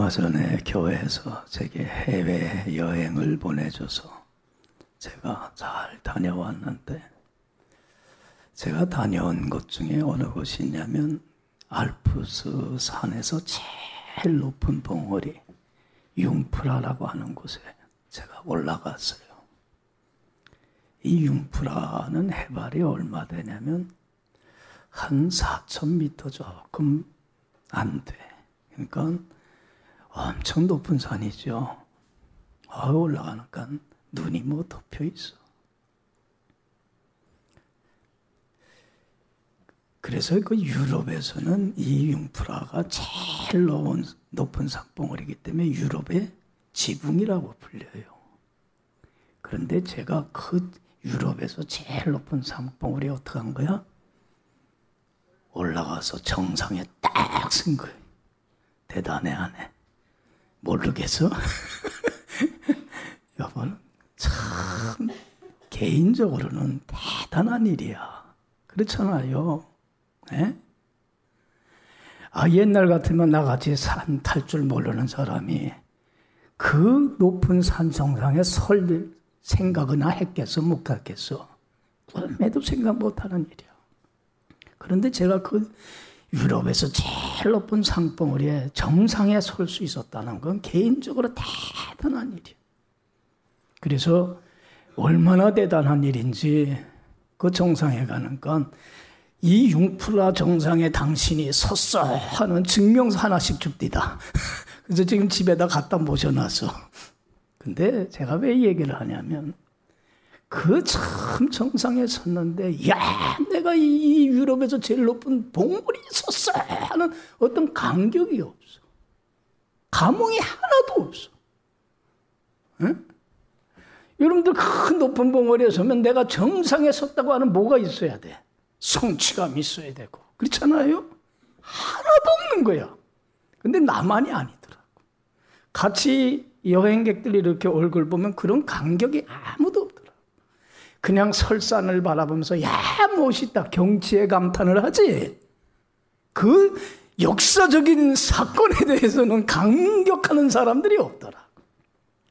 얼마 전에 교회에서 제게 해외 여행을 보내줘서 제가 잘 다녀왔는데, 제가 다녀온 곳 중에 어느 곳이 있냐면 알프스 산에서 제일 높은 봉우리 융프라라고 하는 곳에 제가 올라갔어요. 이 융프라는 해발이 얼마 되냐면 한 4,000m 조금 안 돼. 그러니까 엄청 높은 산이죠. 올라가니까 눈이 뭐 덮여 있어. 그래서 그 유럽에서는 이 융프라가 제일 높은 산봉우리이기 때문에 유럽의 지붕이라고 불려요. 그런데 제가 그 유럽에서 제일 높은 산봉우리에 어떻게 한 거야? 올라가서 정상에 딱 쓴 거예요. 대단해 안 해? 모르겠어? 여러분, 참 개인적으로는 대단한 일이야. 그렇잖아요. 네? 옛날 같으면 나같이 산 탈 줄 모르는 사람이 그 높은 산 정상에 설 생각이나 했겠어, 못 했겠어? 꿈에도 생각 못하는 일이야. 그런데 제가 그 유럽에서 제일 높은 산봉우리에 정상에 설 수 있었다는 건 개인적으로 대단한 일이에요. 그래서 얼마나 대단한 일인지 그 정상에 가는 건 이 융프라 정상에 당신이 섰어 하는 증명서 하나씩 줍디다. 그래서 지금 집에다 갖다 모셔놨어. 근데 제가 왜 이 얘기를 하냐면 그 참 정상에 섰는데 내가 이 유럽에서 제일 높은 봉우리에 섰어 하는 어떤 감격이 없어. 감흥이 하나도 없어. 응? 여러분들 큰 높은 봉우리에 서면 내가 정상에 섰다고 하는 뭐가 있어야 돼? 성취감이 있어야 되고. 그렇잖아요? 하나도 없는 거야. 근데 나만이 아니더라고. 같이 여행객들이 이렇게 얼굴 보면 그런 감격이 아무도 없더라고. 그냥 설산을 바라보면서 멋있다 경치에 감탄을 하지. 그 역사적인 사건에 대해서는 감격하는 사람들이 없더라.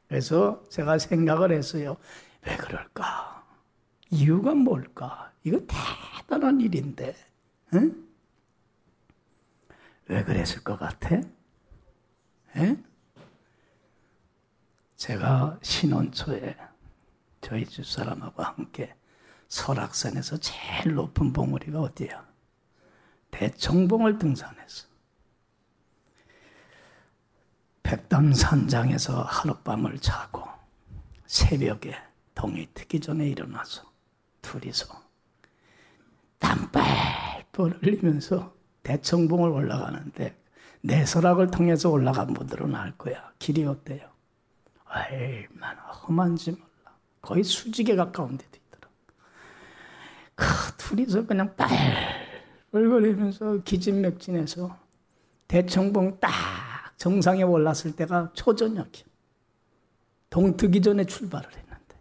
그래서 제가 생각을 했어요. 왜 그럴까? 이유가 뭘까? 이거 대단한 일인데, 응? 왜 그랬을 것 같아? 에? 제가 신혼초에 저희 집사람하고 함께 설악산에서 제일 높은 봉우리가 어디야? 대청봉을 등산했어. 백담산장에서 하룻밤을 자고 새벽에 동이 트기 전에 일어나서 둘이서 땀 뻘뻘 흘리면서 대청봉을 올라가는데 내 설악을 통해서 올라간 분들은 알 거야. 길이 어때요? 얼마나 험한지 몰라. 거의 수직에 가까운 데도 있더라. 그 둘이서 그냥 빨빨거리면서 기진맥진해서 대청봉 딱 정상에 올랐을 때가 초저녁이야. 동 뜨기 전에 출발을 했는데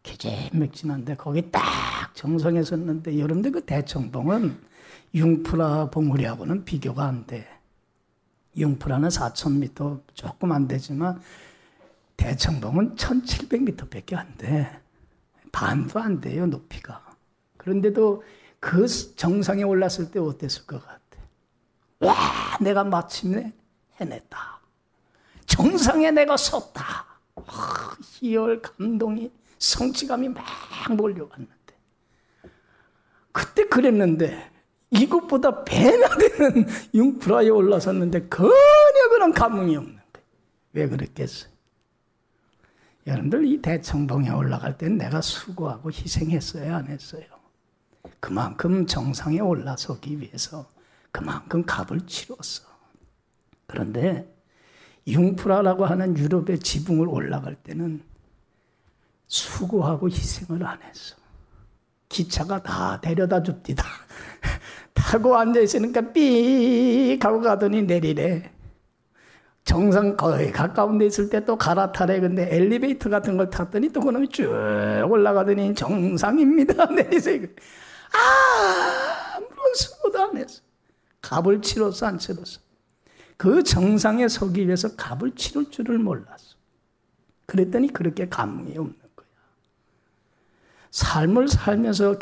기진맥진한데 거기 딱 정상에 섰는데 여러분들 그 대청봉은 융프라 봉우리하고는 비교가 안 돼. 융프라는 4,000m 조금 안 되지만 대청봉은 1,700m밖에 안 돼. 반도 안 돼요, 높이가. 그런데도 그 정상에 올랐을 때 어땠을 것 같아? 와, 내가 마침내 해냈다. 정상에 내가 섰다. 희열, 감동이, 성취감이 막 몰려왔는데. 그때 그랬는데 이것보다 배나 되는 융프라에 올라섰는데 전혀 그런 감흥이 없는 거예요. 왜 그랬겠어요? 여러분들 이 대청봉에 올라갈 땐 내가 수고하고 희생했어요, 안 했어요? 그만큼 정상에 올라서기 위해서 그만큼 값을 치렀어. 그런데 융프라라고 하는 유럽의 지붕을 올라갈 때는 수고하고 희생을 안 했어. 기차가 다 데려다 줍디다. 타고 앉아있으니까 삑 하고 가더니 내리래. 정상 거의 가까운 데 있을 때 또 갈아타래. 근데 엘리베이터 같은 걸 탔더니 또 그놈이 쭉 올라가더니 정상입니다. 내리세요. 아무런 수고도 안 했어. 값을 치렀어, 안 치렀어? 그 정상에 서기 위해서 값을 치를 줄을 몰랐어. 그랬더니 그렇게 감흥이 없는 거야. 삶을 살면서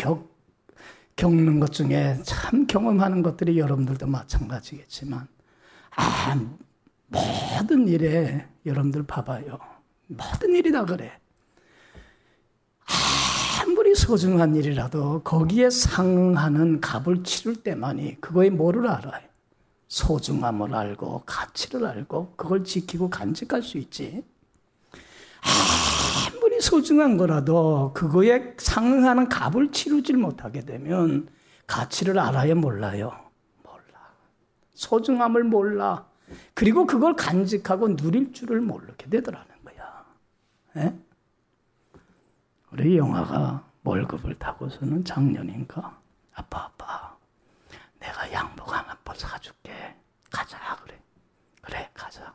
겪는 것 중에 참 경험하는 것들이 여러분들도 마찬가지겠지만 모든 일에 여러분들 봐봐요. 모든 일이 다 그래. 아무리 소중한 일이라도 거기에 상응하는 값을 치를 때만이 그거의 뭐를 알아요? 소중함을 알고 가치를 알고 그걸 지키고 간직할 수 있지. 아무리 소중한 거라도 그거에 상응하는 값을 치르질 못하게 되면 가치를 알아야 몰라요. 몰라. 소중함을 몰라. 그리고 그걸 간직하고 누릴 줄을 모르게 되더라는 거야. 에? 우리 영아가 월급을 타고서는 작년인가 아빠 내가 양복 하나 사줄게. 가자 그래. 그래 가자.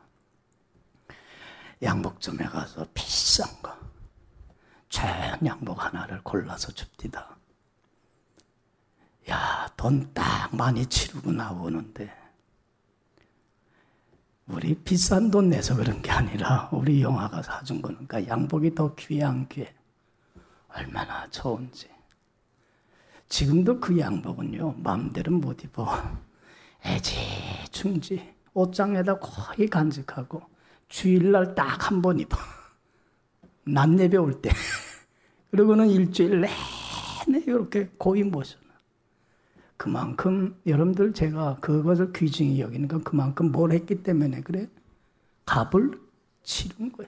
양복점에 가서 비싼 거 좋은 양복 하나를 골라서 줍디다. 야, 돈 딱 많이 치르고 나오는데 우리 비싼 돈 내서 그런 게 아니라 우리 영아가 사준 거니까 양복이 더 귀한 게 얼마나 좋은지. 지금도 그 양복은요 마음대로 못 입어. 애지중지 옷장에다 거의 간직하고 주일날 딱 한 번 입어. 낮 예배 올 때. 그러고는 일주일 내내 이렇게 고이 모셔. 그만큼 여러분들 제가 그것을 귀중히 여기니까 그만큼 뭘 했기 때문에 그래? 값을 치른 거야.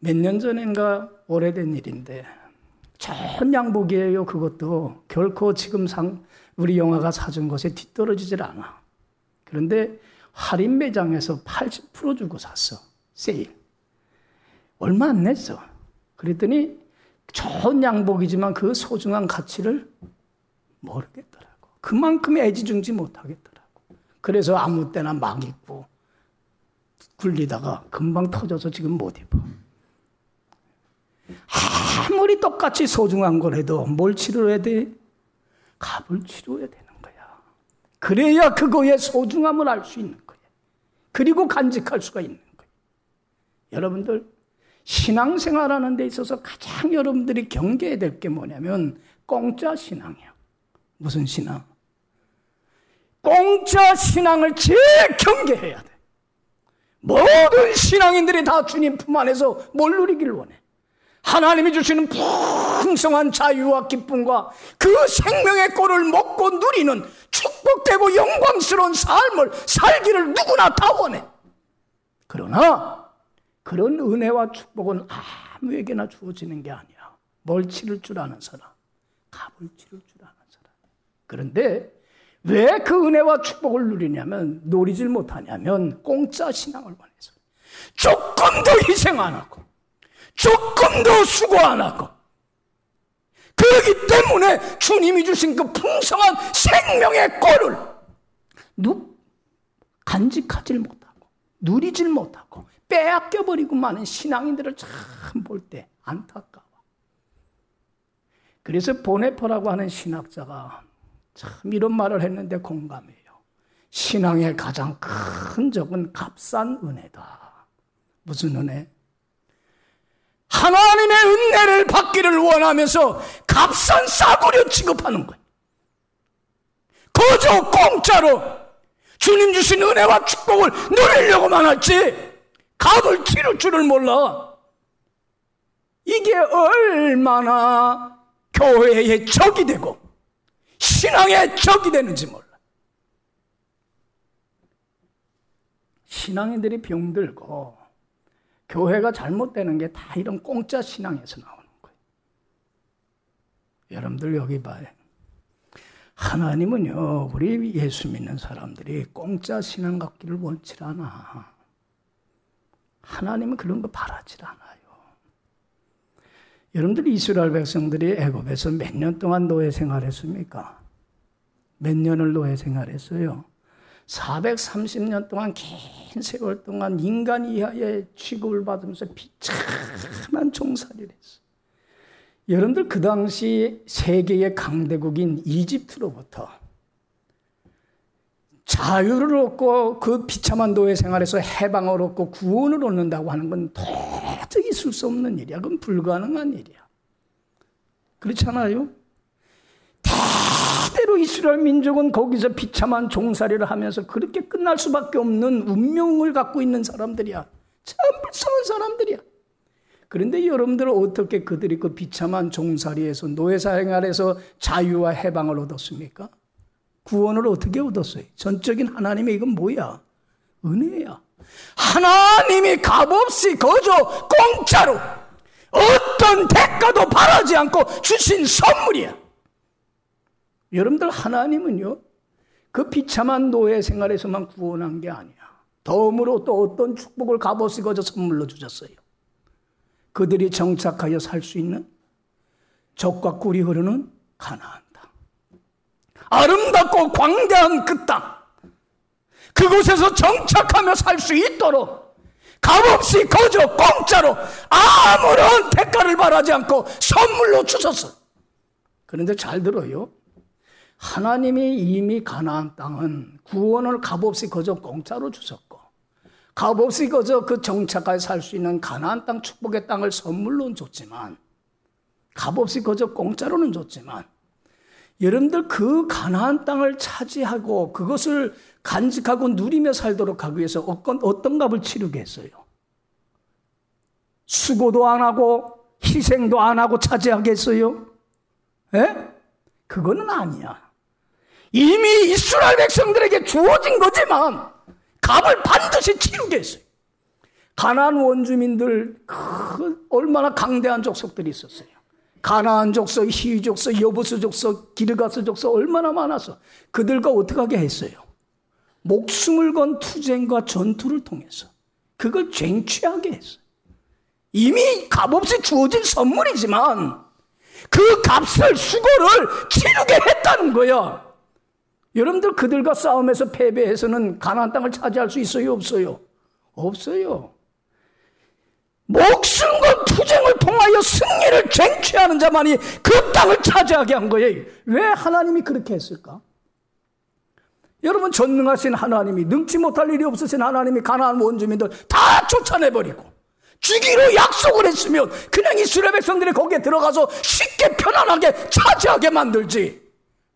몇 년 전인가 오래된 일인데 좋은 양복이에요. 그것도 결코 지금 우리 영아가 사준 것에 뒤떨어지질 않아. 그런데 할인 매장에서 80% 주고 샀어. 세일. 얼마 안 냈어. 그랬더니 좋은 양복이지만 그 소중한 가치를 모르겠더라고. 그만큼 애지중지 못하겠더라고. 그래서 아무 때나 막 입고 굴리다가 금방 터져서 지금 못 입어. 아무리 똑같이 소중한 거라도 뭘 치러야 돼? 값을 치러야 되는 거야. 그래야 그거의 소중함을 알 수 있는 거야. 그리고 간직할 수가 있는 거야. 여러분들 신앙생활하는 데 있어서 가장 여러분들이 경계해야 될 게 뭐냐면 공짜 신앙이야. 무슨 신앙? 공짜 신앙을 제일 경계해야 돼. 모든 신앙인들이 다 주님 품 안에서 뭘 누리길 원해? 하나님이 주시는 풍성한 자유와 기쁨과 그 생명의 꼴을 먹고 누리는 축복되고 영광스러운 삶을 살기를 누구나 다 원해. 그러나 그런 은혜와 축복은 아무에게나 주어지는 게 아니야. 뭘 치를 줄 아는 사람, 값을 치를 줄 아는 사람. 그런데 왜 그 은혜와 축복을 누리냐면 누리질 못하냐면 공짜 신앙을 원해서 조금 더 희생 안 하고 조금 더 수고 안 하고 그렇기 때문에 주님이 주신 그 풍성한 생명의 꼴을 간직하지 못하고 누리질 못하고 빼앗겨버리고 많은 신앙인들을 참 볼 때 안타까워. 그래서 보네퍼라고 하는 신학자가 참 이런 말을 했는데 공감해요. 신앙의 가장 큰 적은 값싼 은혜다. 무슨 은혜? 하나님의 은혜를 받기를 원하면서 값싼 싸구려 취급하는 거예요. 거저 공짜로 주님 주신 은혜와 축복을 누리려고만 할지 값을 치를 줄을 몰라. 이게 얼마나 교회의 적이 되고 신앙의 적이 되는지 몰라. 신앙인들이 병들고 교회가 잘못되는 게 다 이런 공짜 신앙에서 나오는 거예요. 여러분들 여기 봐요. 하나님은요, 우리 예수 믿는 사람들이 공짜 신앙 갖기를 원치 않아. 하나님은 그런 거 바라질 않아요. 여러분들 이스라엘 백성들이 애굽에서 몇 년 동안 노예 생활했습니까? 몇 년을 노예 생활했어요? 430년 동안 긴 세월 동안 인간 이하의 취급을 받으면서 비참한 종살이를 했어요. 여러분들 그 당시 세계의 강대국인 이집트로부터 자유를 얻고 그 비참한 노예 생활에서 해방을 얻고 구원을 얻는다고 하는 건 도저히 있을 수 없는 일이야. 그건 불가능한 일이야. 그렇잖아요? 대대로 이스라엘 민족은 거기서 비참한 종살이를 하면서 그렇게 끝날 수밖에 없는 운명을 갖고 있는 사람들이야. 참 불쌍한 사람들이야. 그런데 여러분들은 어떻게 그들이 그 비참한 종살이에서 노예생활에서 자유와 해방을 얻었습니까? 구원을 어떻게 얻었어요? 전적인 하나님의 이건 뭐야? 은혜야. 하나님이 값없이 거저 공짜로 어떤 대가도 바라지 않고 주신 선물이야. 여러분들 하나님은요, 그 비참한 노예 생활에서만 구원한 게 아니야. 덤으로 또 어떤 축복을 값없이 거저 선물로 주셨어요. 그들이 정착하여 살 수 있는 젖과 꿀이 흐르는 가나안 땅. 아름답고 광대한 그 땅. 그곳에서 정착하며 살 수 있도록 값없이 거저 공짜로 아무런 대가를 바라지 않고 선물로 주셨어. 그런데 잘 들어요. 하나님이 이미 가나안 땅은 구원을 값없이 거저 공짜로 주셨고 값없이 거저 그 정착하여 살 수 있는 가나안 땅 축복의 땅을 선물로 줬지만 값없이 거저 공짜로는 줬지만 여러분들 그 가나안 땅을 차지하고 그것을 간직하고 누리며 살도록 하기 위해서 어떤 값을 치르게 했어요? 수고도 안 하고 희생도 안 하고 차지하겠어요? 예? 그거는 아니야. 이미 이스라엘 백성들에게 주어진 거지만 값을 반드시 치르게 했어요. 가나안 원주민들 얼마나 강대한 족속들이 있었어요. 가나안 족속, 히위 족속, 여부스 족속, 기르가스 족속 얼마나 많아서 그들과 어떻게 하게 했어요? 목숨을 건 투쟁과 전투를 통해서 그걸 쟁취하게 했어요. 이미 값없이 주어진 선물이지만 그 값을 수고를 치르게 했다는 거야. 여러분들 그들과 싸움에서 패배해서는 가나안 땅을 차지할 수 있어요? 없어요? 없어요. 목숨과 투쟁을 통하여 승리를 쟁취하는 자만이 그 땅을 차지하게 한 거예요. 왜 하나님이 그렇게 했을까? 여러분 전능하신 하나님이 능치 못할 일이 없으신 하나님이 가나안 원주민들 다 쫓아내버리고 주기로 약속을 했으면 그냥 이스라엘 백성들이 거기에 들어가서 쉽게 편안하게 차지하게 만들지.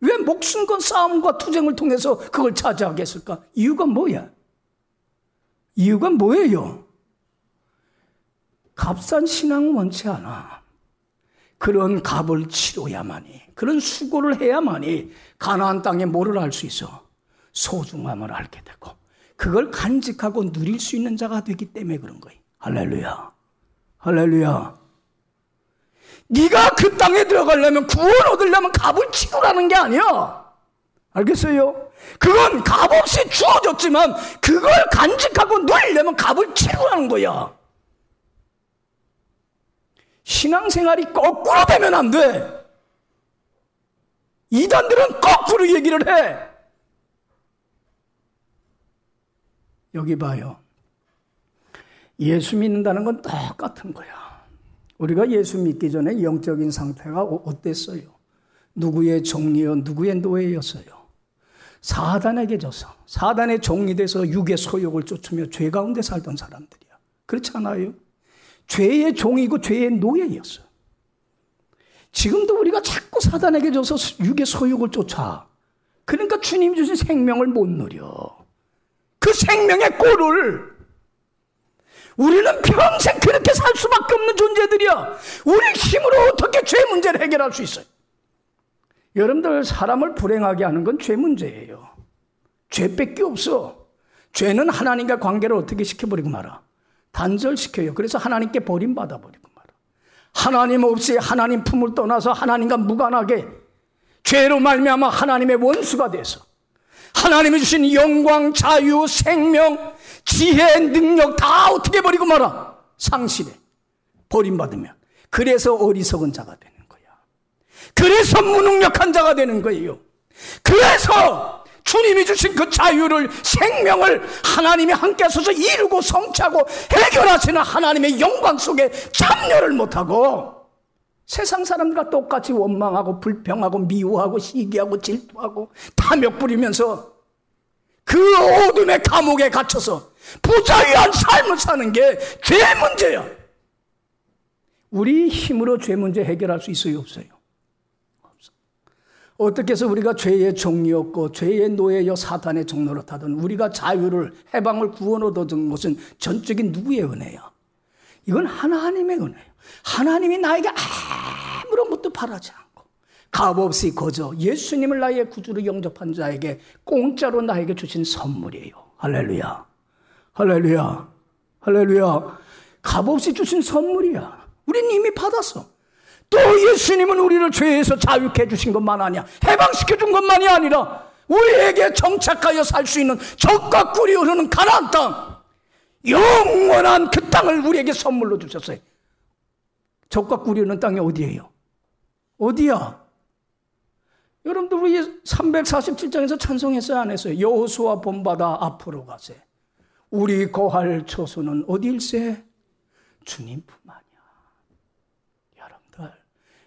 왜 목숨 건 싸움과 투쟁을 통해서 그걸 차지하게 했을까? 이유가 뭐야? 이유가 뭐예요? 값싼 신앙은 원치 않아. 그런 값을 치러야만이, 그런 수고를 해야만이 가나안 땅에 뭐를 알 수 있어? 소중함을 알게 되고 그걸 간직하고 누릴 수 있는 자가 되기 때문에 그런 거예요. 할렐루야. 할렐루야. 네가 그 땅에 들어가려면 구원 얻으려면 값을 치르라는 게 아니야. 알겠어요? 그건 값없이 주어졌지만 그걸 간직하고 누리려면 값을 치르라는 거야. 신앙생활이 거꾸로 되면 안 돼. 이단들은 거꾸로 얘기를 해. 여기 봐요. 예수 믿는다는 건 똑같은 거야. 우리가 예수 믿기 전에 영적인 상태가 어땠어요? 누구의 종이요, 누구의 노예였어요? 사단에게 져서 사단의 종이 돼서 육의 소욕을 쫓으며 죄 가운데 살던 사람들이야. 그렇지 않아요? 죄의 종이고 죄의 노예였어. 지금도 우리가 자꾸 사단에게 져서 육의 소욕을 쫓아. 그러니까 주님이 주신 생명을 못 누려. 그 생명의 꼴을 우리는 평생 그렇게 살 수밖에 없는 존재들이야. 우리 힘으로 어떻게 죄 문제를 해결할 수 있어요? 여러분들 사람을 불행하게 하는 건 죄 문제예요. 죄밖에 없어. 죄는 하나님과 관계를 어떻게 시켜버리고 말아? 단절시켜요. 그래서 하나님께 버림받아버리고 말아. 하나님 없이 하나님 품을 떠나서 하나님과 무관하게 죄로 말미암아 하나님의 원수가 돼서 하나님이 주신 영광, 자유, 생명, 지혜, 능력 다 어떻게 버리고 말아? 상실해. 버림받으면. 그래서 어리석은 자가 되는 거야. 그래서 무능력한 자가 되는 거예요. 그래서 주님이 주신 그 자유를, 생명을 하나님이 함께 서서 이루고 성취하고 해결하시는 하나님의 영광 속에 참여를 못하고 세상 사람들과 똑같이 원망하고 불평하고 미워하고 시기하고 질투하고 탐욕 부리면서 그 그 어둠의 감옥에 갇혀서 부자유한 삶을 사는 게 죄 문제야. 우리 힘으로 죄 문제 해결할 수 있어요, 없어요? 없어. 어떻게 해서 우리가 죄의 종이었고 죄의 노예여 사탄의 종로로 타던 우리가 자유를, 해방을 구원 얻어준 것은 전적인 누구의 은혜야? 이건 하나님의 은혜예요. 하나님이 나에게 아무런 것도 바라지 않고 값없이 거저 예수님을 나의 구주로 영접한 자에게 공짜로 나에게 주신 선물이에요. 할렐루야. 할렐루야. 할렐루야. 값없이 주신 선물이야. 우린 이미 받았어. 또 예수님은 우리를 죄에서 자유케 해주신 것만 아니야. 해방시켜준 것만이 아니라 우리에게 정착하여 살 수 있는 젖과 꿀이 흐르는 가나안 땅, 영원한 그 땅을 우리에게 선물로 주셨어요. 젖과 꿀이 흐르는 땅이 어디예요? 어디야? 여러분들 우리 347장에서 찬송했어요, 안 했어요? 여호수아 본바다 앞으로 가세. 우리 거할 처소는 어디일세? 주님 품 아니야. 여러분들,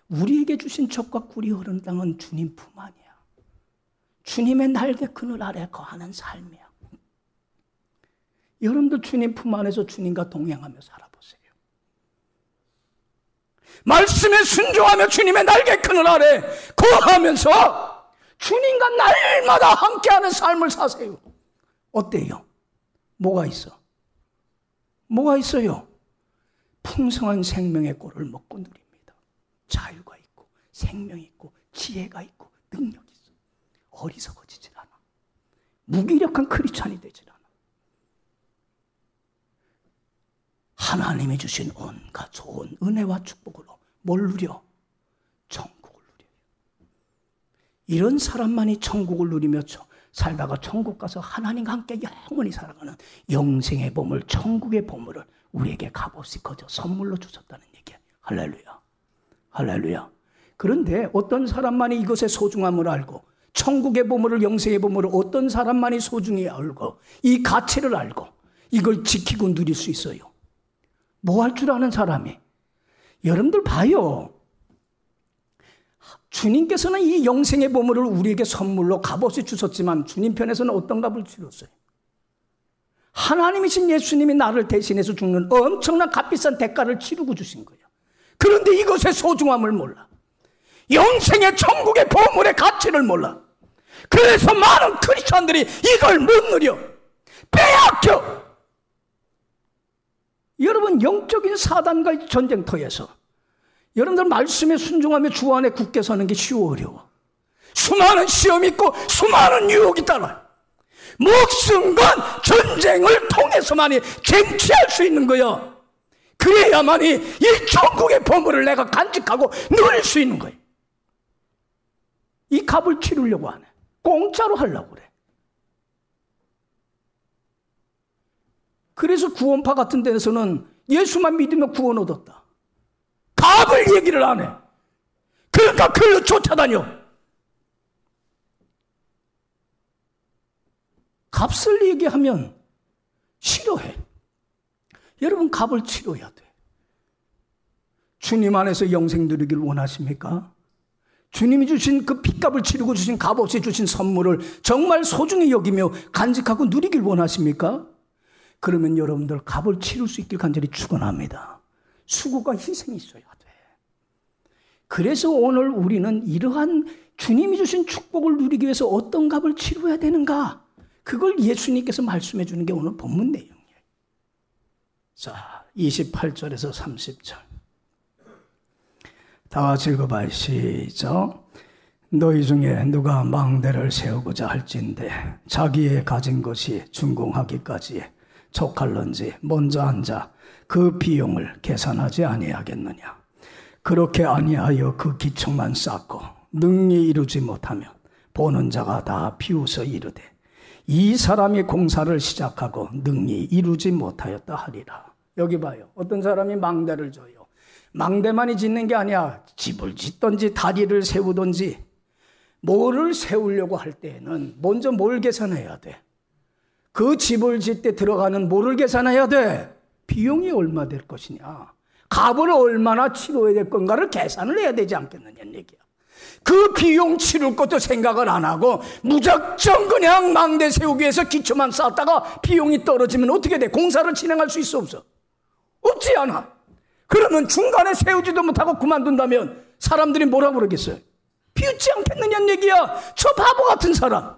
우리에게 주신 젖과 꿀이 흐르는 땅은 주님 품 아니야. 주님의 날개 그늘 아래 거하는 삶이야. 여러분들 주님 품 안에서 주님과 동행하며 살아보세요. 말씀에 순종하며 주님의 날개 그늘 아래 거하면서 주님과 날마다 함께하는 삶을 사세요. 어때요? 뭐가 있어? 뭐가 있어요? 풍성한 생명의 꼴을 먹고 누립니다. 자유가 있고 생명이 있고 지혜가 있고 능력이 있어. 어리석어지질 않아. 무기력한 크리스찬이 되질 않아. 하나님이 주신 온갖 좋은 은혜와 축복으로 뭘 누려? 천국을 누려요. 이런 사람만이 천국을 누리며 살다가 천국 가서 하나님과 함께 영원히 살아가는 영생의 보물, 천국의 보물을 우리에게 값없이 거저 선물로 주셨다는 얘기야. 할렐루야. 할렐루야. 그런데 어떤 사람만이 이것의 소중함을 알고 천국의 보물을, 영생의 보물을 어떤 사람만이 소중히 알고 이 가치를 알고 이걸 지키고 누릴 수 있어요? 뭐 할 줄 아는 사람이? 여러분들 봐요. 주님께서는 이 영생의 보물을 우리에게 선물로 값없이 주셨지만 주님 편에서는 어떤 값을 치렀어요? 하나님이신 예수님이 나를 대신해서 죽는 엄청난 값비싼 대가를 치르고 주신 거예요. 그런데 이것의 소중함을 몰라. 영생의 천국의 보물의 가치를 몰라. 그래서 많은 크리스천들이 이걸 못 누려. 빼앗겨. 여러분, 영적인 사단과의 전쟁터에서 여러분들 말씀에 순종하며 주 안에 굳게 서는 게 쉬워 어려워? 수많은 시험이 있고 수많은 유혹이 따라. 목숨과 전쟁을 통해서만이 쟁취할 수 있는 거야. 그래야만이 이 천국의 보물을 내가 간직하고 누릴 수 있는 거야. 이 값을 치르려고 하네. 공짜로 하려고 그래. 그래서 구원파 같은 데서는 예수만 믿으면 구원 얻었다. 값을 얘기를 안 해. 그러니까 그를 쫓아다녀. 값을 얘기하면 싫어해. 여러분, 값을 치러야 돼. 주님 안에서 영생 누리기를 원하십니까? 주님이 주신 그 핏값을 치르고 주신 값없이 주신 선물을 정말 소중히 여기며 간직하고 누리길 원하십니까? 그러면 여러분들 값을 치를 수 있길 간절히 축원합니다. 수고가 희생이 있어야 돼. 그래서 오늘 우리는 이러한 주님이 주신 축복을 누리기 위해서 어떤 값을 치러야 되는가? 그걸 예수님께서 말씀해 주는 게 오늘 본문 내용이에요. 자, 28절에서 30절. 다 같이 읽어봐요. 시작. 너희 중에 누가 망대를 세우고자 할진대 자기의 가진 것이 준공하기까지 촉할런지 먼저 앉아 그 비용을 계산하지 아니하겠느냐. 그렇게 아니하여 그 기초만 쌓고 능히 이루지 못하면 보는 자가 다 비웃어 이르되 이 사람이 공사를 시작하고 능히 이루지 못하였다 하리라. 여기 봐요. 어떤 사람이 망대를 져요. 망대만이 짓는 게 아니야. 집을 짓든지 다리를 세우든지 뭐를 세우려고 할 때에는 먼저 뭘 계산해야 돼? 그 집을 짓 때 들어가는 뭐를 계산해야 돼? 비용이 얼마 될 것이냐. 값을 얼마나 치러야 될 건가를 계산을 해야 되지 않겠느냐는 얘기야. 그 비용 치를 것도 생각을 안 하고 무작정 그냥 망대 세우기 위해서 기초만 쌓았다가 비용이 떨어지면 어떻게 돼? 공사를 진행할 수 있어 없어? 없지 않아. 그러면 중간에 세우지도 못하고 그만둔다면 사람들이 뭐라고 그러겠어요? 비웃지 않겠느냐는 얘기야. 저 바보 같은 사람.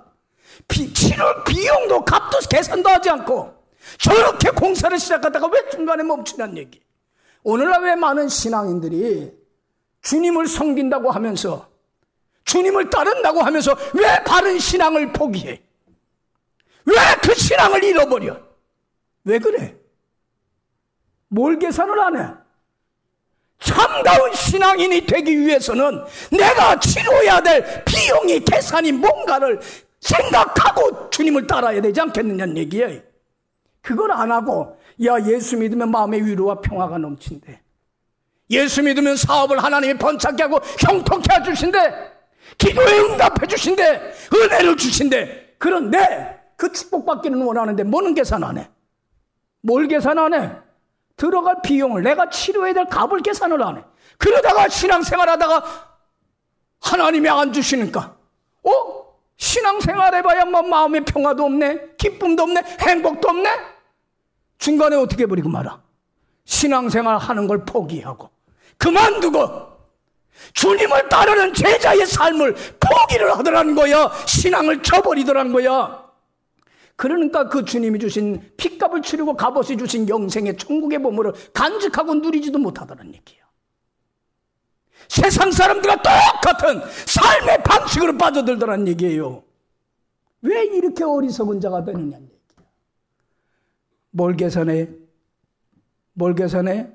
치를 비용도 값도 계산도 하지 않고 저렇게 공사를 시작하다가 왜 중간에 멈추냐는 얘기. 오늘날 왜 많은 신앙인들이 주님을 섬긴다고 하면서 주님을 따른다고 하면서 왜 바른 신앙을 포기해? 왜 그 신앙을 잃어버려? 왜 그래? 뭘 계산을 안 해? 참다운 신앙인이 되기 위해서는 내가 치러야 될 비용이 계산이 뭔가를 생각하고 주님을 따라야 되지 않겠느냐는 얘기예요. 그걸 안 하고 야 예수 믿으면 마음의 위로와 평화가 넘친대. 예수 믿으면 사업을 하나님이 번창케 하고 형통케 해주신대. 기도에 응답해 주신대. 은혜를 주신대. 그런데 그 축복받기는 원하는데 뭐는 계산 안 해? 뭘 계산 안 해? 들어갈 비용을 내가 치료해야 될 값을 계산을 안 해. 그러다가 신앙생활하다가 하나님이 안 주시니까 신앙생활 해봐야 뭐 마음의 평화도 없네, 기쁨도 없네, 행복도 없네. 중간에 어떻게 해버리고 말아? 신앙생활 하는 걸 포기하고 그만두고 주님을 따르는 제자의 삶을 포기를 하더라는 거야. 신앙을 쳐버리더라는 거야. 그러니까 그 주님이 주신 핏값을 치르고 값없이 주신 영생의 천국의 보물을 간직하고 누리지도 못하더라는 얘기예요. 세상 사람들과 똑같은 삶의 방식으로 빠져들더라는 얘기예요. 왜 이렇게 어리석은 자가 되느냐는 얘기예요. 뭘 계산해? 뭘 계산해?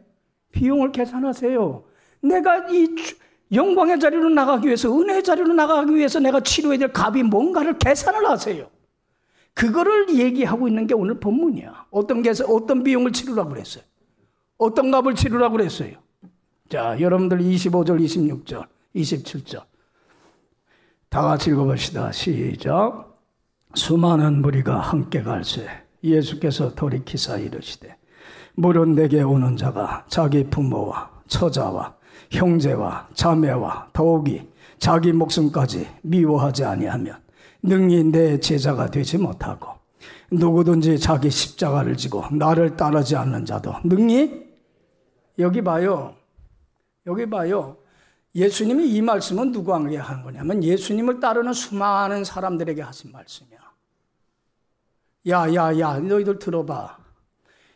비용을 계산하세요. 내가 이 영광의 자리로 나가기 위해서, 은혜의 자리로 나가기 위해서 내가 치료해야 될 값이 뭔가를 계산을 하세요. 그거를 얘기하고 있는 게 오늘 본문이야. 어떤 비용을 치르라고 그랬어요? 어떤 값을 치르라고 그랬어요? 자, 여러분들 25절, 26절, 27절. 다 같이 읽어봅시다. 시작. 수많은 무리가 함께 갈새 예수께서 돌이키사 이르시되 물은 내게 오는 자가 자기 부모와 처자와 형제와 자매와 더욱이 자기 목숨까지 미워하지 아니하면 능히 내 제자가 되지 못하고 누구든지 자기 십자가를 지고 나를 따르지 않는 자도 능히 여기 봐요. 예수님이 이 말씀은 누구에게 한 거냐면 예수님을 따르는 수많은 사람들에게 하신 말씀이야. 야, 너희들 들어봐.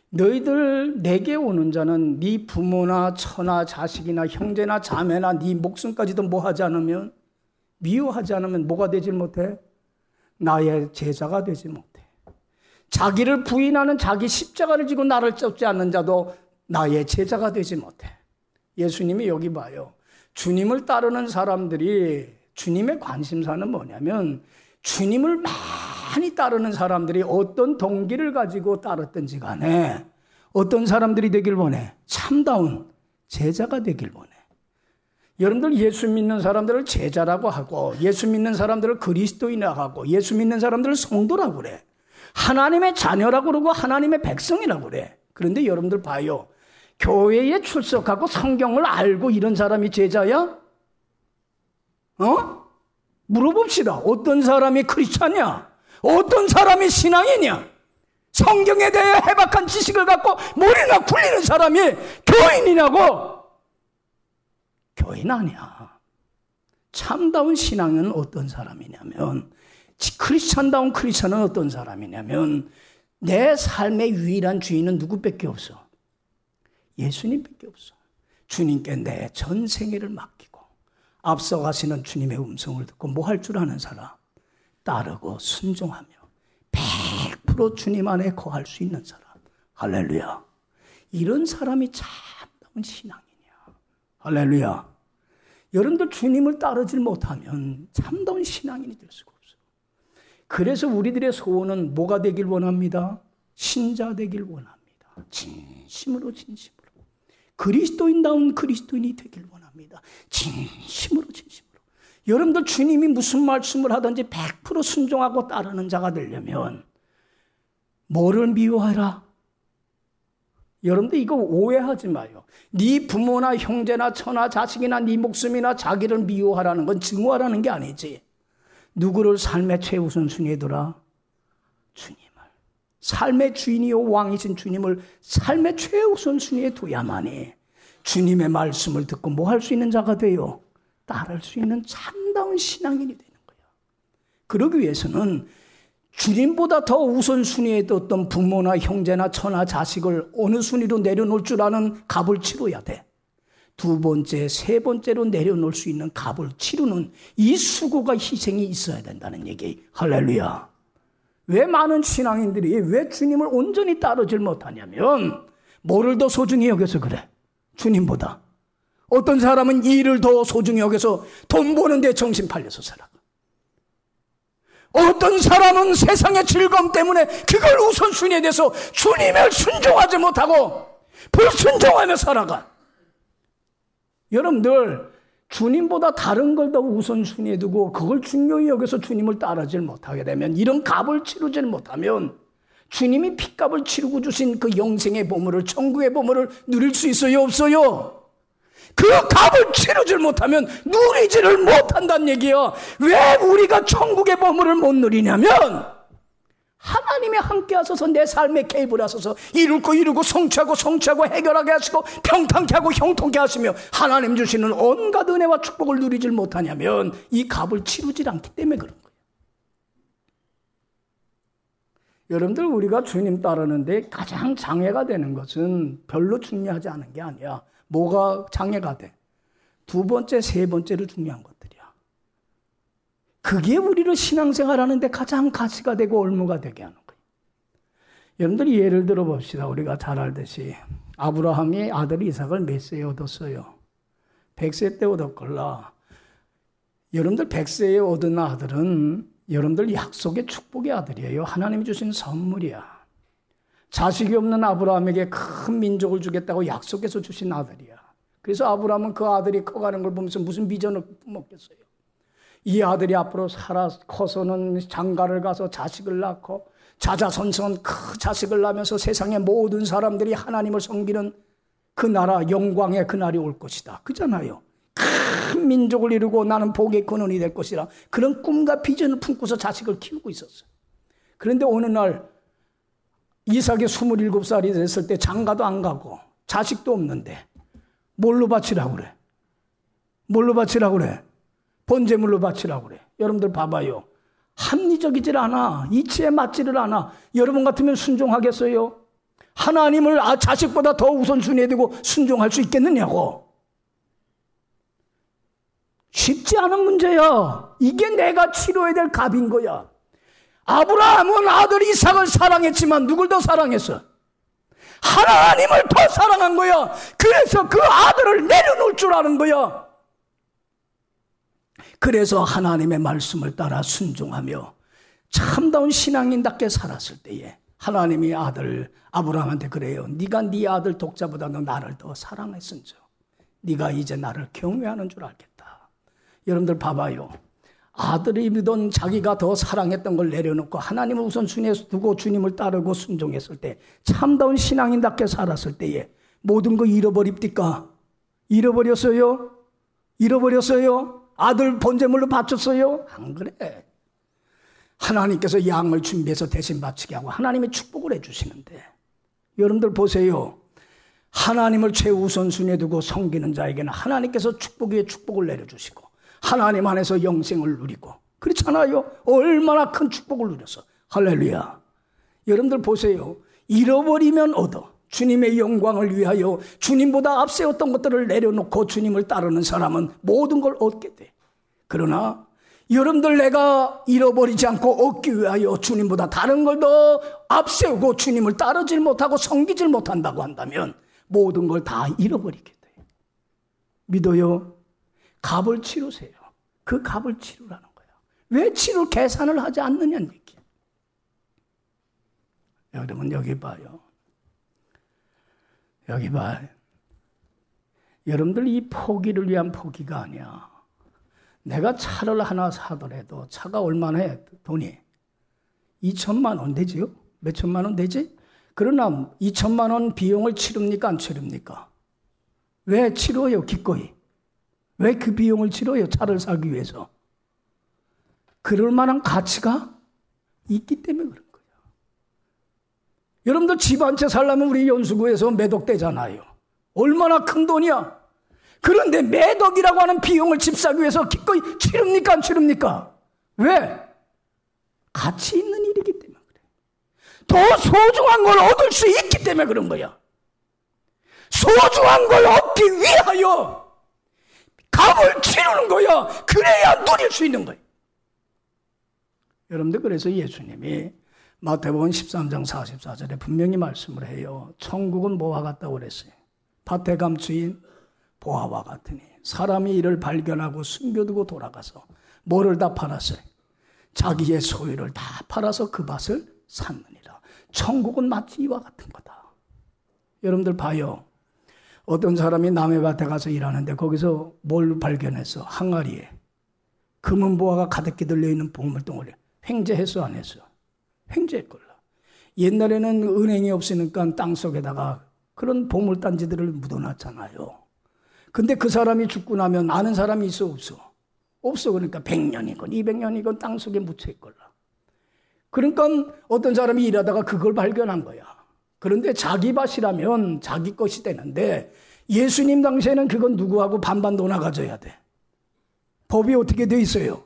너희들 내게 오는 자는 네 부모나 처나 자식이나 형제나 자매나 네 목숨까지도 뭐하지 않으면, 미워하지 않으면 뭐가 되질 못해? 나의 제자가 되지 못해. 자기를 부인하는, 자기 십자가를 지고 나를 쫓지 않는 자도 나의 제자가 되지 못해. 예수님이 여기 봐요. 주님을 따르는 사람들이, 주님의 관심사는 뭐냐면 주님을 많이 따르는 사람들이 어떤 동기를 가지고 따랐든지 간에 어떤 사람들이 되길 원해? 참다운 제자가 되길 원해. 여러분들 예수 믿는 사람들을 제자라고 하고 예수 믿는 사람들을 그리스도인이라고 하고 예수 믿는 사람들을 성도라고 그래. 하나님의 자녀라고 그러고 하나님의 백성이라고 그래. 그런데 여러분들 봐요. 교회에 출석하고 성경을 알고 이런 사람이 제자야? 물어봅시다. 어떤 사람이 크리스찬이야? 어떤 사람이 신앙이냐? 성경에 대해 해박한 지식을 갖고 머리나 굴리는 사람이 교인이냐고? 교인 아니야. 참다운 신앙은 어떤 사람이냐면, 크리스찬다운 크리스찬은 어떤 사람이냐면 내 삶의 유일한 주인은 누구밖에 없어? 예수님밖에 없어. 주님께 내 전생애를 맡기고 앞서가시는 주님의 음성을 듣고 뭐 할 줄 아는 사람? 따르고 순종하며 100% 주님 안에 거할 수 있는 사람. 할렐루야. 이런 사람이 참다운 신앙이냐. 할렐루야. 여러분들 주님을 따르지 못하면 참다운 신앙인이 될 수가 없어요. 그래서 우리들의 소원은 뭐가 되길 원합니다? 신자 되길 원합니다. 진심으로. 그리스도인다운 그리스도인이 되길 원합니다. 진심으로. 여러분들 주님이 무슨 말씀을 하든지 100% 순종하고 따르는 자가 되려면 뭐를 미워해라? 여러분들 이거 오해하지 마요. 네 부모나 형제나 처나 자식이나 네 목숨이나 자기를 미워하라는 건 증오하라는 게 아니지. 누구를 삶의 최우선순위에 두라? 주님을. 삶의 주인이요 왕이신 주님을 삶의 최우선순위에 둬야만이 주님의 말씀을 듣고 뭐 할 수 있는 자가 돼요? 따를 수 있는 참다운 신앙인이 되는 거예요. 그러기 위해서는 주님보다 더 우선순위에 뒀던 부모나 형제나 처나 자식을 어느 순위로 내려놓을 줄 아는 값을 치러야 돼. 두 번째, 세 번째로 내려놓을 수 있는 값을 치르는 이 수고가 희생이 있어야 된다는 얘기. 할렐루야. 왜 많은 신앙인들이 왜 주님을 온전히 따르질 못하냐면 뭐를 더 소중히 여겨서 그래. 주님보다. 어떤 사람은 일을 더 소중히 여겨서 돈 버는 데 정신 팔려서 살아. 어떤 사람은 세상의 즐거움 때문에 그걸 우선순위에 대해서 주님을 순종하지 못하고 불순종하며 살아가. 여러분들 주님보다 다른 걸 더 우선순위에 두고 그걸 중요히 여겨서 주님을 따르질 못하게 되면, 이런 값을 치르질 못하면 주님이 핏값을 치르고 주신 그 영생의 보물을, 천국의 보물을 누릴 수 있어요? 없어요? 그 값을 치르질 못하면 누리지를 못한다는 얘기야. 왜 우리가 천국의 보물을 못 누리냐면 하나님이 함께 하셔서 내 삶에 개입을 하셔서 이룰 거 이루고 성취하고 해결하게 하시고 평탄케 하고 형통케 하시며 하나님 주시는 온갖 은혜와 축복을 누리질 못하냐면 이 값을 치르질 않기 때문에 그런 거예요. 여러분들, 우리가 주님 따르는데 가장 장애가 되는 것은 별로 중요하지 않은 게 아니야. 뭐가 장애가 돼? 두 번째, 세 번째로 중요한 것들이야. 그게 우리를 신앙생활하는 데 가장 가치가 되고 올무가 되게 하는 거예요. 여러분들이 예를 들어 봅시다. 우리가 잘 알듯이 아브라함이 아들 이삭을 몇 세에 얻었어요? 100세 때 얻었걸라. 여러분들 100세에 얻은 아들은 여러분들 약속의 축복의 아들이에요. 하나님이 주신 선물이야. 자식이 없는 아브라함에게 큰 민족을 주겠다고 약속해서 주신 아들이야. 그래서 아브라함은 그 아들이 커가는 걸 보면서 무슨 비전을 품었겠어요? 이 아들이 앞으로 커서는 장가를 가서 자식을 낳고 자자손손 그 자식을 낳으면서 세상의 모든 사람들이 하나님을 섬기는 그 나라, 영광의 그날이 올 것이다. 그잖아요. 큰 민족을 이루고 나는 복의 근원이 될 것이라, 그런 꿈과 비전을 품고서 자식을 키우고 있었어요. 그런데 어느 날 이삭이 27살이 됐을 때 장가도 안 가고 자식도 없는데 뭘로 바치라고 그래? 뭘로 바치라고 그래? 번제물로 바치라고 그래. 여러분들 봐봐요. 합리적이질 않아. 이치에 맞지를 않아. 여러분 같으면 순종하겠어요? 하나님을 자식보다 더 우선순위에 두고 순종할 수 있겠느냐고. 쉽지 않은 문제야. 이게 내가 치러야 될 값인 거야. 아브라함은 아들 이삭을 사랑했지만 누굴 더 사랑했어? 하나님을 더 사랑한 거야. 그래서 그 아들을 내려놓을 줄 아는 거야. 그래서 하나님의 말씀을 따라 순종하며 참다운 신앙인답게 살았을 때에 하나님이 아브라함한테 그래요. 네가 네 아들 독자보다 너 나를 더 사랑했은즉 네가 이제 나를 경외하는 줄 알겠다. 여러분들 봐봐요. 아들이 믿던 자기가 더 사랑했던 걸 내려놓고 하나님을 우선순위에 두고 주님을 따르고 순종했을 때, 참다운 신앙인답게 살았을 때에 모든 거 잃어버립니까? 잃어버렸어요? 잃어버렸어요? 아들 번제물로 바쳤어요? 안 그래. 하나님께서 양을 준비해서 대신 바치게 하고 하나님의 축복을 해주시는데, 여러분들 보세요. 하나님을 최우선순위에 두고 섬기는 자에게는 하나님께서 축복 위에 축복을 내려주시고 하나님 안에서 영생을 누리고, 그렇잖아요. 얼마나 큰 축복을 누렸어. 할렐루야. 여러분들 보세요. 잃어버리면 얻어. 주님의 영광을 위하여 주님보다 앞세웠던 것들을 내려놓고 주님을 따르는 사람은 모든 걸 얻게 돼. 그러나 여러분들, 내가 잃어버리지 않고 얻기 위하여 주님보다 다른 걸 더 앞세우고 주님을 따르질 못하고 섬기질 못한다고 한다면 모든 걸 다 잃어버리게 돼. 믿어요? 값을 치르세요. 그 값을 치르라는 거야. 왜 치를 계산을 하지 않느냐는 얘기. 여러분, 여기 봐요. 여기 봐. 여러분들, 이 포기를 위한 포기가 아니야. 내가 차를 하나 사더라도 차가 얼마나 해? 돈이 2천만 원 되지요? 몇 천만 원 되지? 그러나 2천만 원 비용을 치릅니까? 안 치릅니까? 왜 치러요? 기꺼이. 왜 그 비용을 치러요? 차를 사기 위해서. 그럴 만한 가치가 있기 때문에 그런 거예요. 여러분들 집 한 채 살려면 우리 연수구에서 매덕대잖아요. 얼마나 큰 돈이야. 그런데 매덕이라고 하는 비용을 집 사기 위해서 기꺼이 치릅니까? 안 치릅니까? 왜? 가치 있는 일이기 때문에 그래. 더 소중한 걸 얻을 수 있기 때문에 그런 거야. 소중한 걸 얻기 위하여 값을 치르는 거야. 그래야 누릴 수 있는 거야. 여러분들 그래서 예수님이 마태복음 13장 44절에 분명히 말씀을 해요. 천국은 뭐와 같다고 그랬어요. 밭에 감추인 보화와 같으니 사람이 이를 발견하고 숨겨두고 돌아가서 뭐를 다 팔았어요? 자기의 소유를 다 팔아서 그 밭을 샀느니라. 천국은 마치 이와 같은 거다. 여러분들 봐요. 어떤 사람이 남의 밭에 가서 일하는데 거기서 뭘 발견했어? 항아리에 금은 보화가 가득히 들려있는 보물덩어리. 횡재했어 안 했어? 횡재했걸라. 옛날에는 은행이 없으니까 땅속에다가 그런 보물단지들을 묻어놨잖아요. 근데 그 사람이 죽고 나면 아는 사람이 있어 없어? 없어. 그러니까 100년이건 200년이건 땅속에 묻혀있걸라. 그러니까 어떤 사람이 일하다가 그걸 발견한 거야. 그런데 자기 밭이라면 자기 것이 되는데 예수님 당시에는 그건 누구하고 반반 나눠가져야 돼. 법이 어떻게 돼 있어요?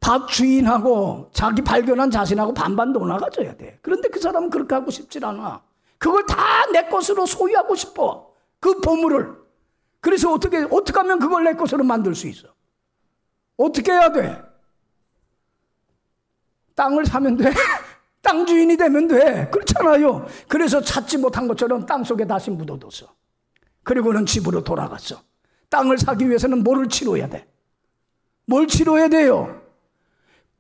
밭 주인하고 자기 발견한 자신하고 반반 나눠가져야 돼. 그런데 그 사람은 그렇게 하고 싶질 않아. 그걸 다 내 것으로 소유하고 싶어. 그 보물을. 그래서 어떻게 하면 그걸 내 것으로 만들 수 있어? 어떻게 해야 돼? 땅을 사면 돼? 땅 주인이 되면 돼. 그렇잖아요. 그래서 찾지 못한 것처럼 땅속에 다시 묻어뒀어. 그리고는 집으로 돌아갔어. 땅을 사기 위해서는 뭐를 치러야 돼? 뭘 치러야 돼요?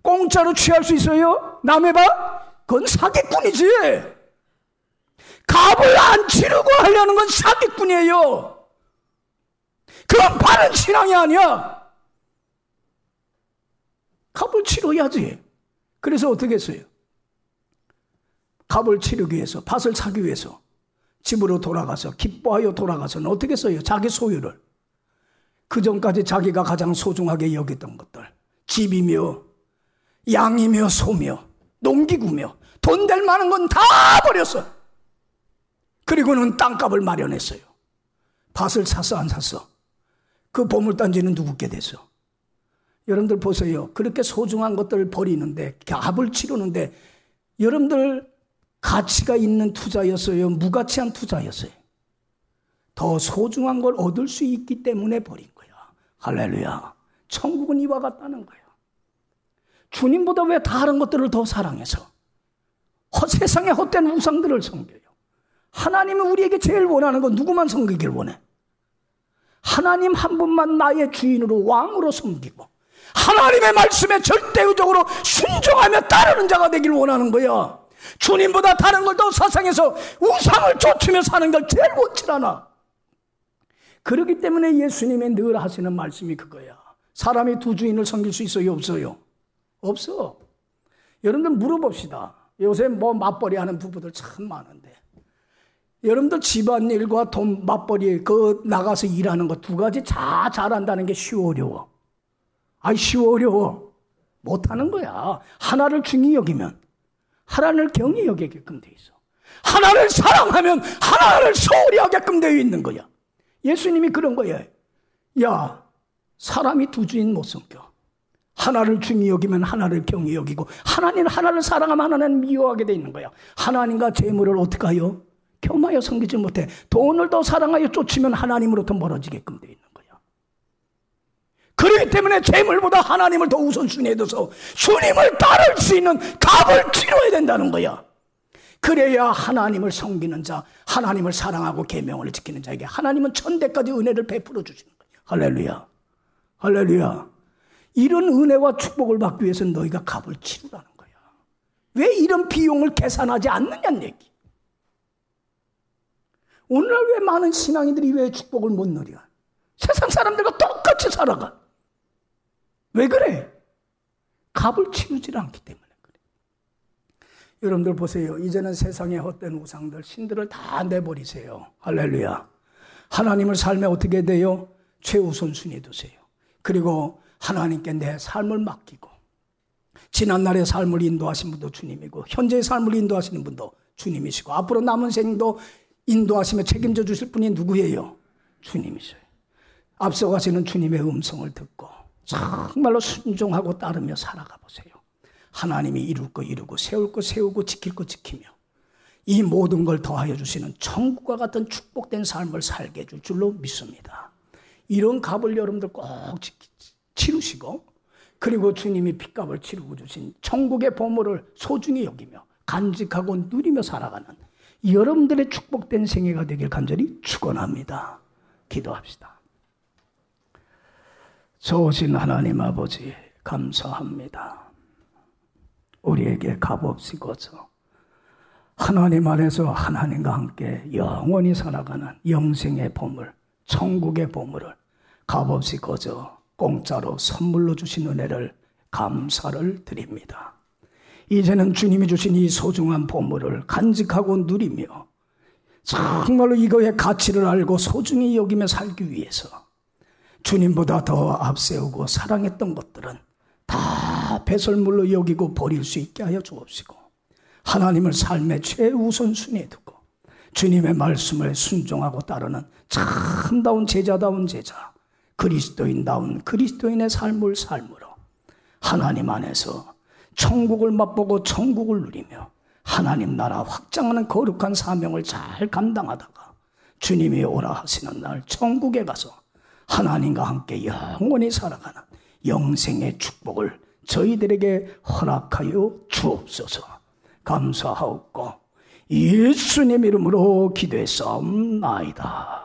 공짜로 취할 수 있어요? 남의 밥? 그건 사기꾼이지. 값을 안 치르고 하려는 건 사기꾼이에요. 그건 바른 신앙이 아니야. 값을 치러야지. 그래서 어떻게 했어요? 값을 치르기 위해서, 밭을 사기 위해서 집으로 돌아가서 기뻐하여 돌아가서는 어떻게 했어요? 자기 소유를. 그 전까지 자기가 가장 소중하게 여겼던 것들, 집이며 양이며 소며 농기구며 돈 될 만한 건 다 버렸어. 그리고는 땅값을 마련했어요. 밭을 샀어 안 샀어? 그 보물단지는 누구께 됐어? 여러분들 보세요. 그렇게 소중한 것들을 버리는데, 값을 치르는데 여러분들 가치가 있는 투자였어요? 무가치한 투자였어요? 더 소중한 걸 얻을 수 있기 때문에 버린 거야. 할렐루야. 천국은 이와 같다는 거야. 주님보다 왜 다른 것들을 더 사랑해서 세상의 헛된 우상들을 섬겨요? 하나님은 우리에게 제일 원하는 건 누구만 섬기길 원해? 하나님 한 분만 나의 주인으로 왕으로 섬기고 하나님의 말씀에 절대적으로 순종하며 따르는 자가 되길 원하는 거야. 주님보다 다른 걸 더 사상해서 우상을 쫓으며 사는 걸 제일 원치 않아. 그렇기 때문에 예수님이 늘 하시는 말씀이 그거야. 사람이 두 주인을 섬길 수 있어요? 없어요? 없어. 여러분들 물어봅시다. 요새 맞벌이 하는 부부들 참 많은데 여러분들 집안일과 돈 맞벌이 나가서 일하는 거 두 가지 다 잘한다는 게 쉬워 어려워? 쉬워 어려워? 못하는 거야. 하나를 중히 여기면 하나를 경히 여기게끔 돼 있어. 하나를 사랑하면 하나를 소홀히 하게끔 되어 있는 거야. 예수님이 그런 거예요. 야, 사람이 두 주인 못 섬겨. 하나를 중히 여기면 하나를 경히 여기고 하나님 하나를 사랑하면 하나는 미워하게 돼 있는 거야. 하나님과 재물을 어떻게 하여? 겸하여 섬기지 못해. 돈을 더 사랑하여 쫓으면 하나님으로부터 멀어지게끔 돼 있는 거야. 그렇기 때문에 재물보다 하나님을 더 우선순위에 둬서 주님을 따를 수 있는 값을 치러야 된다는 거야. 그래야 하나님을 섬기는 자, 하나님을 사랑하고 계명을 지키는 자에게 하나님은 천대까지 은혜를 베풀어 주시는 거야. 할렐루야. 할렐루야. 이런 은혜와 축복을 받기 위해서는 너희가 값을 치르라는 거야. 왜 이런 비용을 계산하지 않느냐는 얘기. 오늘날 왜 많은 신앙인들이 왜 축복을 못 누려? 세상 사람들과 똑같이 살아가. 왜 그래? 값을 치르지 않기 때문에 그래. 여러분들 보세요. 이제는 세상의 헛된 우상들, 신들을 다 내버리세요. 할렐루야. 하나님을 삶에 어떻게 돼요? 최우선순위 두세요. 그리고 하나님께 내 삶을 맡기고, 지난날의 삶을 인도하신 분도 주님이고 현재의 삶을 인도하시는 분도 주님이시고 앞으로 남은 생도 인도하시며 책임져 주실 분이 누구예요? 주님이세요. 앞서가시는 주님의 음성을 듣고 정말로 순종하고 따르며 살아가 보세요. 하나님이 이룰 거 이루고 세울 거 세우고 지킬 거 지키며 이 모든 걸 더하여 주시는 천국과 같은 축복된 삶을 살게 해줄 줄로 믿습니다. 이런 값을 여러분들 꼭 치르시고, 그리고 주님이 핏값을 치르고 주신 천국의 보물을 소중히 여기며 간직하고 누리며 살아가는 여러분들의 축복된 생애가 되길 간절히 축원합니다. 기도합시다. 좋으신 하나님 아버지 감사합니다. 우리에게 값없이 거저 하나님 안에서 하나님과 함께 영원히 살아가는 영생의 보물, 천국의 보물을 값없이 거저 공짜로 선물로 주신 은혜를 감사를 드립니다. 이제는 주님이 주신 이 소중한 보물을 간직하고 누리며 정말로 이거의 가치를 알고 소중히 여기며 살기 위해서 주님보다 더 앞세우고 사랑했던 것들은 다 배설물로 여기고 버릴 수 있게 하여 주옵시고, 하나님을 삶의 최우선순위에 두고 주님의 말씀을 순종하고 따르는 참다운 제자다운 제자, 그리스도인다운 그리스도인의 삶을 삶으로 하나님 안에서 천국을 맛보고 천국을 누리며 하나님 나라 확장하는 거룩한 사명을 잘 감당하다가 주님이 오라 하시는 날 천국에 가서 하나님과 함께 영원히 살아가는 영생의 축복을 저희들에게 허락하여 주옵소서. 감사하옵고 예수님 이름으로 기도했사옵나이다.